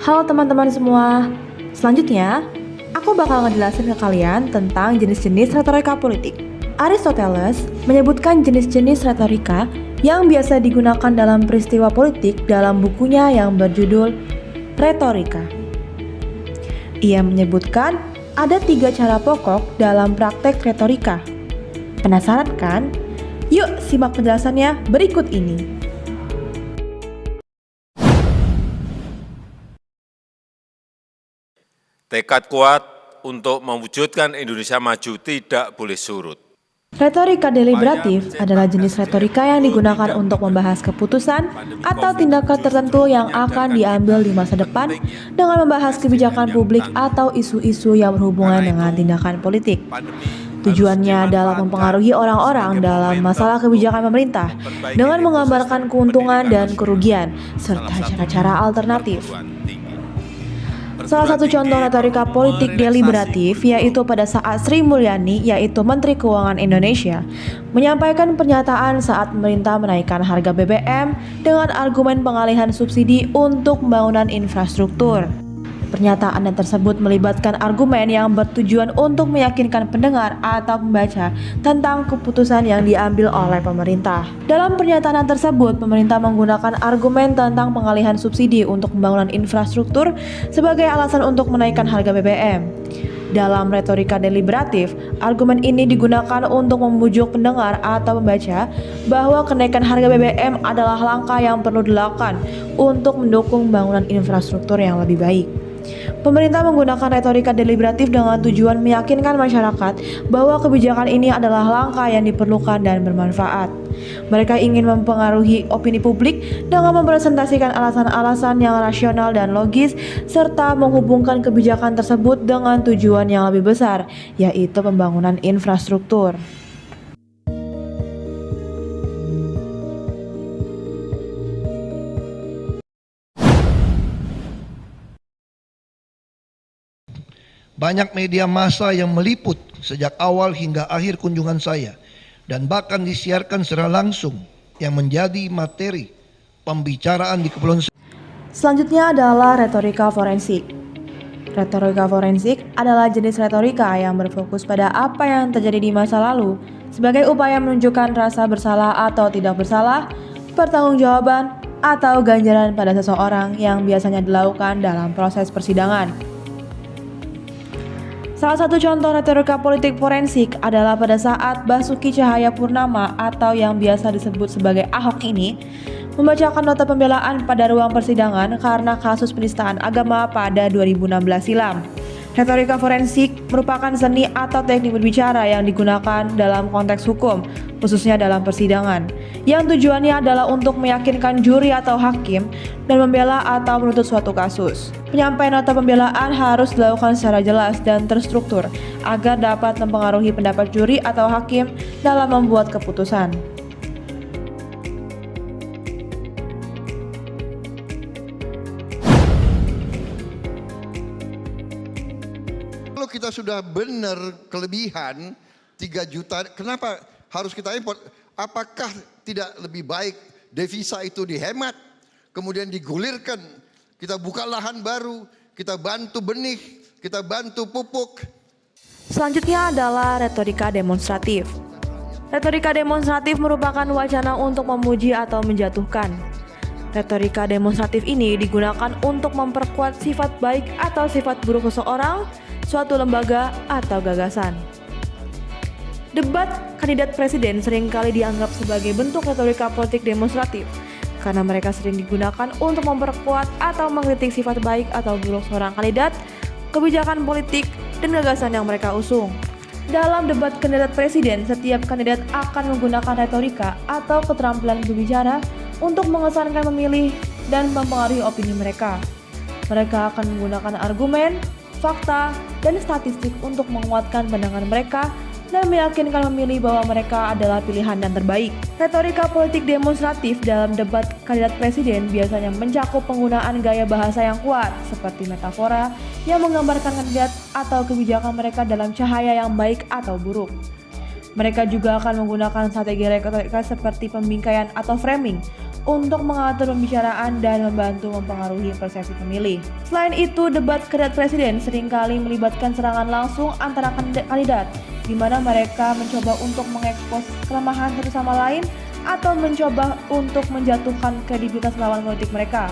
Halo teman-teman semua, selanjutnya aku bakal ngejelasin ke kalian tentang jenis-jenis retorika politik. Aristoteles menyebutkan jenis-jenis retorika yang biasa digunakan dalam peristiwa politik dalam bukunya yang berjudul Retorika. Ia menyebutkan ada 3 cara pokok dalam praktek retorika. Penasaran kan? Yuk simak penjelasannya berikut ini. Tekad kuat untuk mewujudkan Indonesia maju tidak boleh surut. Retorika deliberatif adalah jenis retorika yang digunakan untuk membahas keputusan atau tindakan tertentu yang akan diambil di masa depan dengan membahas kebijakan publik atau isu-isu yang berhubungan dengan tindakan politik. Tujuannya adalah mempengaruhi orang-orang dalam masalah kebijakan pemerintah dengan menggambarkan keuntungan dan kerugian serta cara-cara alternatif. Salah satu contoh retorika politik deliberatif yaitu pada saat Sri Mulyani, yaitu Menteri Keuangan Indonesia, menyampaikan pernyataan saat pemerintah menaikkan harga BBM dengan argumen pengalihan subsidi untuk pembangunan infrastruktur. Pernyataan tersebut melibatkan argumen yang bertujuan untuk meyakinkan pendengar atau pembaca tentang keputusan yang diambil oleh pemerintah. Dalam pernyataan tersebut, pemerintah menggunakan argumen tentang pengalihan subsidi untuk pembangunan infrastruktur sebagai alasan untuk menaikkan harga BBM. Dalam retorika deliberatif, argumen ini digunakan untuk membujuk pendengar atau pembaca bahwa kenaikan harga BBM adalah langkah yang perlu dilakukan untuk mendukung pembangunan infrastruktur yang lebih baik. Pemerintah menggunakan retorika deliberatif dengan tujuan meyakinkan masyarakat bahwa kebijakan ini adalah langkah yang diperlukan dan bermanfaat. Mereka ingin mempengaruhi opini publik dengan mempresentasikan alasan-alasan yang rasional dan logis serta menghubungkan kebijakan tersebut dengan tujuan yang lebih besar, yaitu pembangunan infrastruktur. Banyak media massa yang meliput sejak awal hingga akhir kunjungan saya dan bahkan disiarkan secara langsung yang menjadi materi pembicaraan di Kepulauan Seribu. Selanjutnya adalah retorika forensik. Retorika forensik adalah jenis retorika yang berfokus pada apa yang terjadi di masa lalu sebagai upaya menunjukkan rasa bersalah atau tidak bersalah, pertanggungjawaban, atau ganjaran pada seseorang yang biasanya dilakukan dalam proses persidangan. Salah satu contoh retorika politik forensik adalah pada saat Basuki Cahayapurnama atau yang biasa disebut sebagai Ahok ini membacakan nota pembelaan pada ruang persidangan karena kasus penistaan agama pada 2016 silam. Retorika forensik merupakan seni atau teknik berbicara yang digunakan dalam konteks hukum, khususnya dalam persidangan, yang tujuannya adalah untuk meyakinkan juri atau hakim dan membela atau menuntut suatu kasus. Penyampaian nota pembelaan harus dilakukan secara jelas dan terstruktur agar dapat mempengaruhi pendapat juri atau hakim dalam membuat keputusan. Kalau kita sudah benar kelebihan 3 juta, kenapa harus kita import? Apakah tidak lebih baik devisa itu dihemat, kemudian digulirkan, kita buka lahan baru, kita bantu benih, kita bantu pupuk. Selanjutnya adalah retorika demonstratif. Retorika demonstratif merupakan wacana untuk memuji atau menjatuhkan. Retorika demonstratif ini digunakan untuk memperkuat sifat baik atau sifat buruk seseorang, suatu lembaga, atau gagasan. Debat kandidat presiden seringkali dianggap sebagai bentuk retorika politik demonstratif karena mereka sering digunakan untuk memperkuat atau mengkritik sifat baik atau buruk seorang kandidat, kebijakan politik, dan gagasan yang mereka usung. Dalam debat kandidat presiden, setiap kandidat akan menggunakan retorika atau keterampilan berbicara untuk mengesankan pemilih dan mempengaruhi opini mereka. Mereka akan menggunakan argumen, fakta, dan statistik untuk menguatkan pandangan mereka dan meyakinkan pemilih bahwa mereka adalah pilihan yang terbaik. Retorika politik demonstratif dalam debat kandidat presiden biasanya mencakup penggunaan gaya bahasa yang kuat seperti metafora yang menggambarkan kandidat atau kebijakan mereka dalam cahaya yang baik atau buruk. Mereka juga akan menggunakan strategi retorika seperti pembingkaian atau framing untuk mengatur pembicaraan dan membantu mempengaruhi persepsi pemilih. Selain itu, debat kandidat presiden seringkali melibatkan serangan langsung antara kandidat, di mana mereka mencoba untuk mengekspos kelemahan satu sama lain atau mencoba untuk menjatuhkan kredibilitas lawan politik mereka.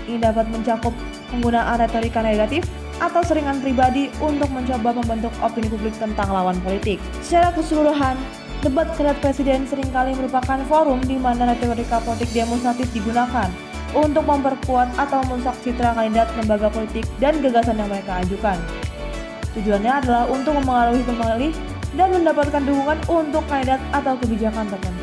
Ini dapat mencakup penggunaan retorika negatif atau seringan pribadi untuk mencoba membentuk opini publik tentang lawan politik. Secara keseluruhan, debat kandidat presiden seringkali merupakan forum di mana retorika politik demonstratif digunakan untuk memperkuat atau merusak citra kandidat, lembaga politik, dan gagasan yang mereka ajukan. Tujuannya adalah untuk mempengaruhi pemilih dan mendapatkan dukungan untuk kandidat atau kebijakan tertentu.